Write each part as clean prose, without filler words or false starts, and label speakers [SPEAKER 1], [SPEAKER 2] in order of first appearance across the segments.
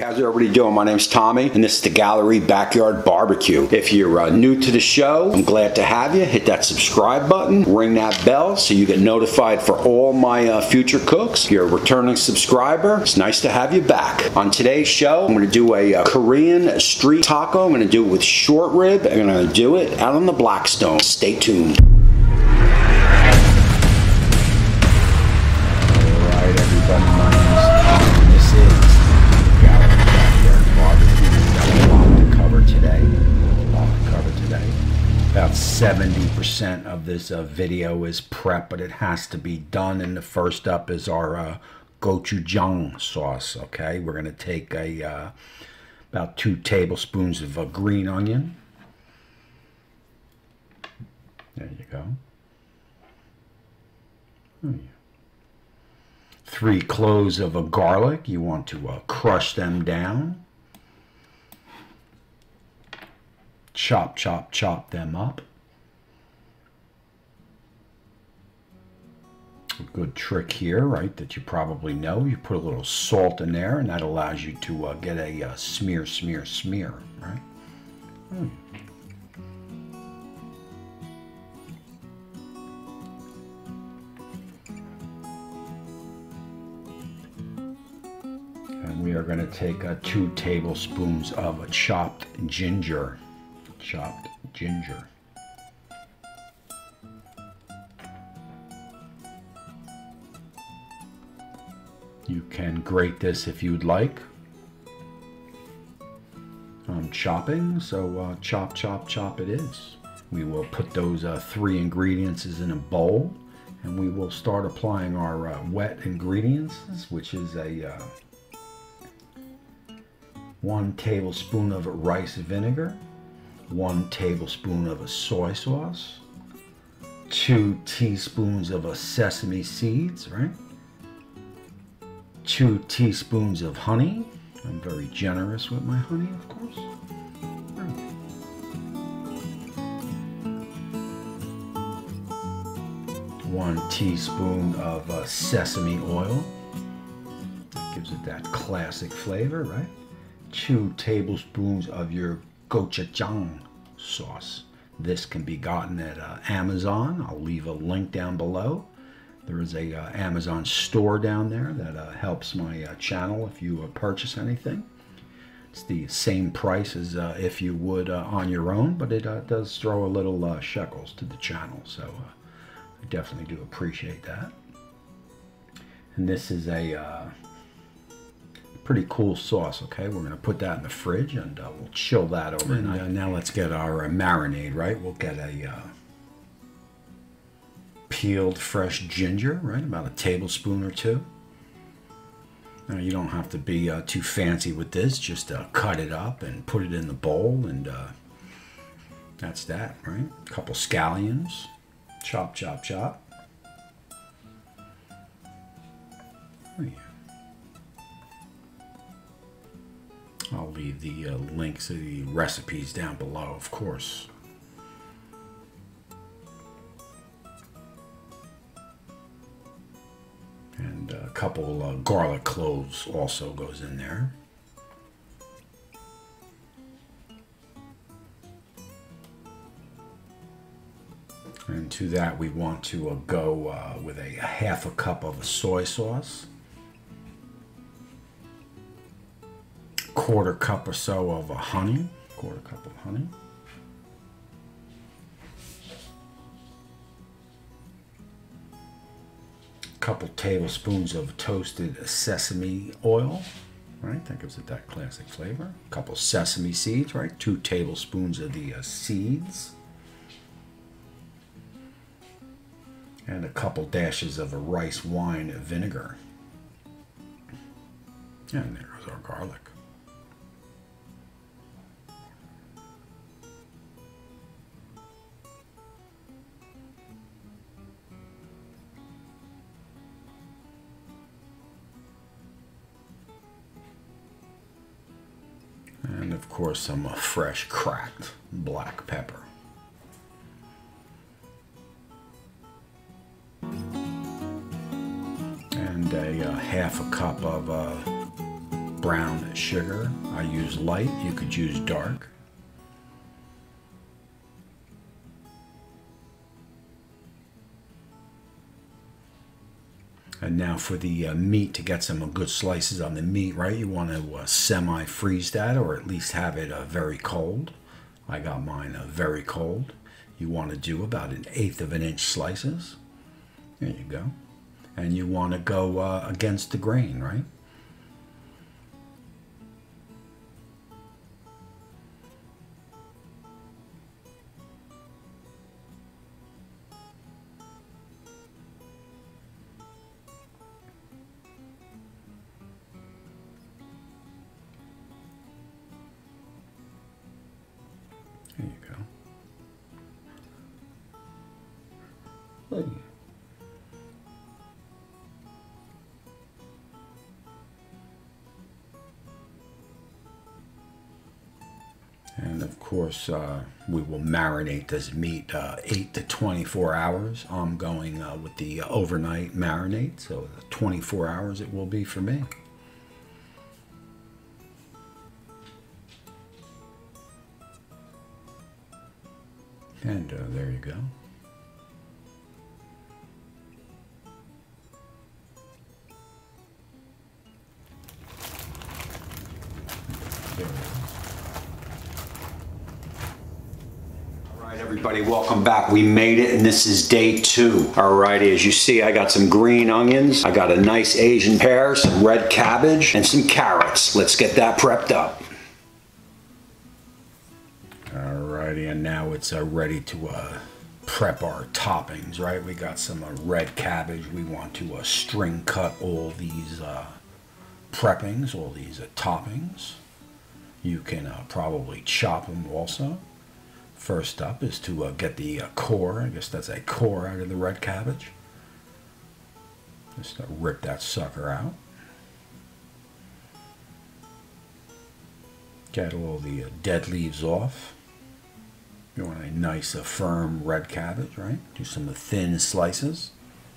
[SPEAKER 1] How's everybody doing? My name's Tommy, and this is the Gallery Backyard Barbecue. If you're new to the show, I'm glad to have you. Hit that subscribe button, ring that bell so you get notified for all my future cooks. If you're a returning subscriber, it's nice to have you back. On today's show, I'm going to do a Korean street taco. I'm going to do it with short rib. I'm going to do it out on the Blackstone. Stay tuned. About 70% of this video is prep, but it has to be done. And the first up is our gochujang sauce. Okay, we're going to take about 2 tablespoons of green onion. There you go. 3 cloves of garlic. You want to crush them down. Chop, chop, chop them up. A good trick here, right, that you probably know. You put a little salt in there, and that allows you to get a smear, smear, smear, right? And we are going to take 2 tablespoons of chopped ginger. Chopped ginger. You can grate this if you'd like. I'm chopping, so chop, chop, chop it is. We will put those 3 ingredients in a bowl, and we will start applying our wet ingredients, which is a 1 tablespoon of rice vinegar, 1 tablespoon of soy sauce, 2 teaspoons of sesame seeds, right? 2 teaspoons of honey. I'm very generous with my honey, of course. Right. 1 teaspoon of sesame oil. That gives it that classic flavor, right? 2 tablespoons of your Gochujang sauce. This can be gotten at Amazon. I'll leave a link down below. There is a Amazon store down there that helps my channel if you purchase anything. It's the same price as if you would on your own, but it does throw a little shekels to the channel, so I definitely do appreciate that. And this is a pretty cool sauce. Okay, we're going to put that in the fridge, and we'll chill that overnight. And now let's get our marinade, right? We'll get a peeled fresh ginger, right? About a tablespoon or 2. Now you don't have to be too fancy with this. Just cut it up and put it in the bowl, and that's that, right? A couple scallions. Chop, chop, chop. Oh, yeah. I'll leave the links to the recipes down below, of course. And a couple garlic cloves also goes in there. And to that we want to go with a 1/2 cup of soy sauce. 1/4 cup or so of honey, 1/4 cup of honey. A couple tablespoons of toasted sesame oil, right? That gives it that classic flavor. A couple sesame seeds, right? 2 tablespoons of the seeds. And a couple dashes of a rice wine vinegar. And there goes our garlic. And of course some fresh cracked black pepper. And a 1/2 cup of brown sugar. I use light, you could use dark. And now for the meat, to get some good slices on the meat, right? You want to semi-freeze that, or at least have it very cold. I got mine very cold. You want to do about 1/8 of an inch slices. There you go. And you want to go against the grain, right? There you go. Look. And of course, we will marinate this meat 8 to 24 hours. I'm going with the overnight marinade, so 24 hours it will be for me. And there you go. There we go. All right, everybody, welcome back. We made it, and this is day 2. All righty, as you see, I got some green onions. I got a nice Asian pear, some red cabbage, and some carrots. Let's get that prepped up. Alrighty, and now it's ready to prep our toppings, right? We got some red cabbage. We want to string cut all these preppings, all these toppings. You can probably chop them also. First up is to get the core. I guess that's a core out of the red cabbage. Just rip that sucker out. Get all the dead leaves off. You want a nice, firm red cabbage, right? Do some thin slices.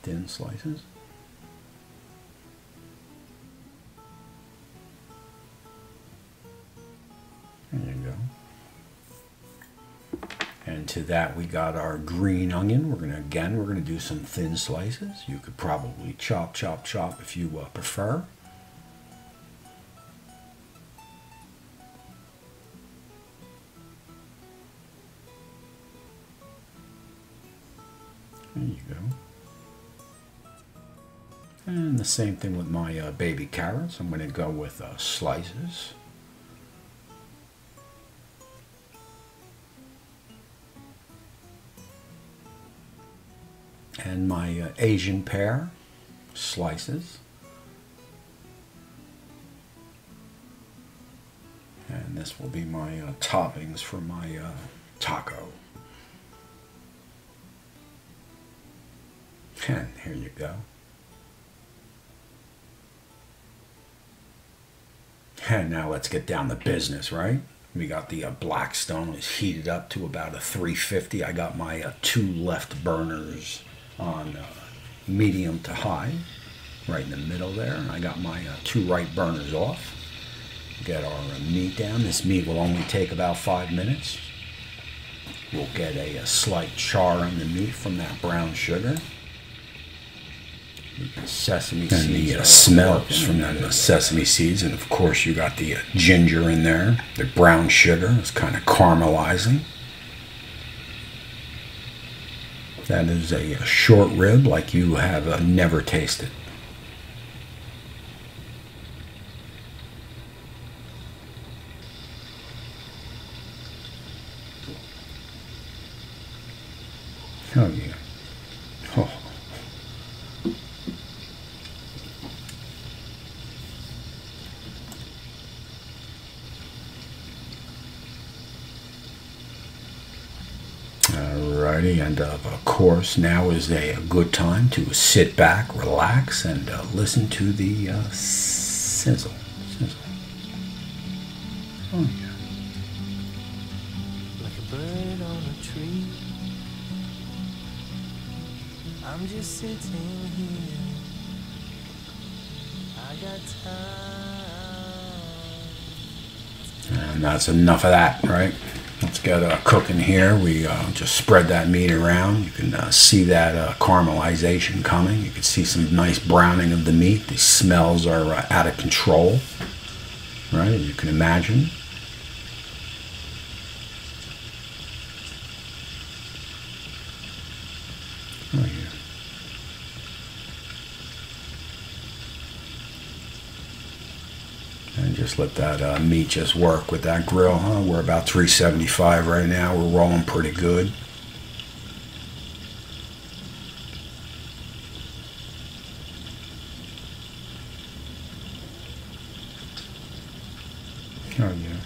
[SPEAKER 1] Thin slices. There you go. And to that we got our green onion. We're gonna do some thin slices. You could probably chop if you prefer. There you go. And the same thing with my baby carrots. I'm going to go with slices. And my Asian pear, slices. And this will be my toppings for my taco. And here you go. And now let's get down to business, right? We got the Blackstone is heated up to about a 350. I got my 2 left burners on medium to high, right in the middle there. And I got my 2 right burners off. Get our meat down. This meat will only take about 5 minutes. We'll get a slight char on the meat from that brown sugar. Sesame seeds, and the smells from the sesame seeds, and of course you got the ginger in there. The brown sugar is kind of caramelizing. That is a short rib like you have never tasted. Oh yeah. Oh. Alrighty, and of course now is a good time to sit back, relax, and listen to the sizzle. Oh yeah.
[SPEAKER 2] Like a bird on a tree, I'm just sitting here. I got time.
[SPEAKER 1] And that's enough of that, right? Let's get cooking here. We just spread that meat around. You can see that caramelization coming. You can see some nice browning of the meat. The smells are out of control, right? You can imagine. Oh, yeah. And just let that meat just work with that grill. We're about 375 right now. We're rolling pretty good. Oh yeah.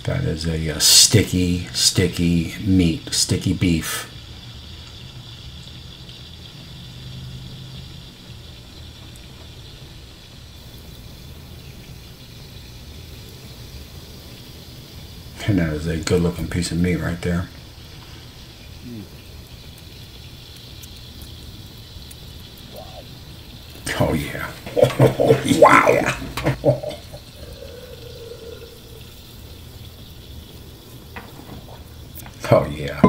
[SPEAKER 1] That is a sticky meat, sticky beef. And that is a good looking piece of meat right there. Oh yeah. Wow. Oh yeah.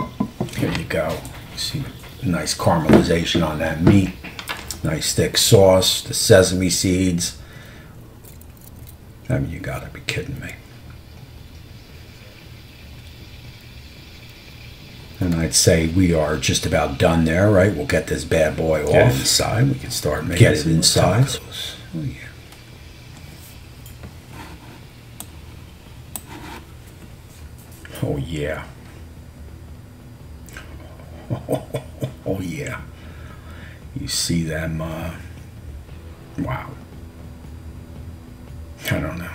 [SPEAKER 1] Here you go. See nice caramelization on that meat. Nice thick sauce, the sesame seeds. I mean, you gotta be kidding me. And I'd say we are just about done there, right? We'll get this bad boy off the side. We can start making it inside. Oh, yeah. Oh, yeah. Oh, yeah. You see them, wow. I don't know.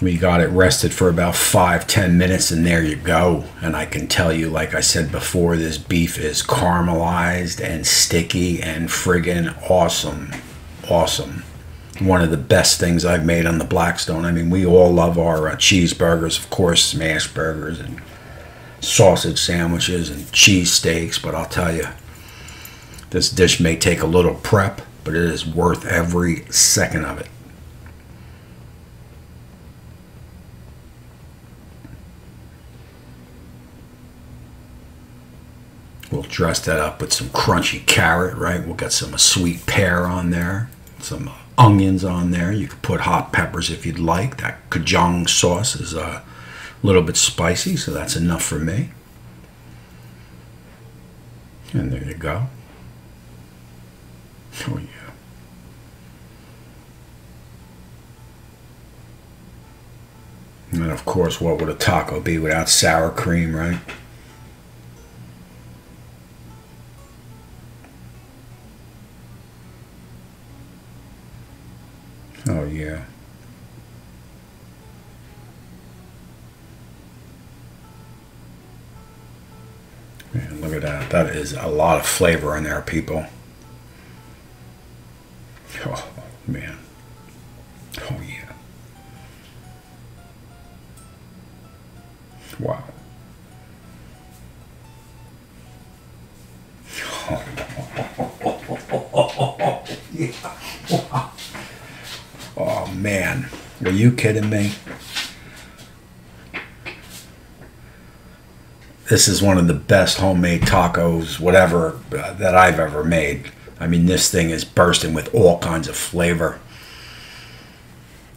[SPEAKER 1] We got it rested for about 5-10 minutes, and there you go. And I can tell you, like I said before, this beef is caramelized and sticky and friggin' awesome. Awesome. One of the best things I've made on the Blackstone. I mean, we all love our cheeseburgers, of course, smash burgers and sausage sandwiches and cheese steaks, but I'll tell you, this dish may take a little prep, but it is worth every second of it. We'll dress that up with some crunchy carrot, right? We'll get some sweet pear on there, some onions on there. You could put hot peppers if you'd like. That Gochujang sauce is a little bit spicy, so that's enough for me. And there you go. Oh yeah. And of course, what would a taco be without sour cream, right? Oh yeah. Man, look at that. That is a lot of flavor in there, people. Oh man. Oh yeah. Wow. Oh, yeah. Wow. Oh man, are you kidding me? This is one of the best homemade tacos, whatever, that I've ever made. I mean, this thing is bursting with all kinds of flavor.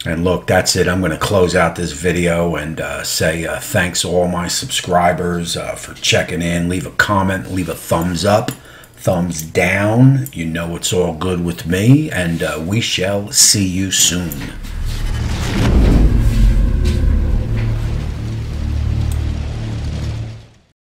[SPEAKER 1] And look, that's it. I'm going to close out this video and say thanks to all my subscribers for checking in. Leave a comment, leave a thumbs up, thumbs down. You know it's all good with me, and we shall see you soon.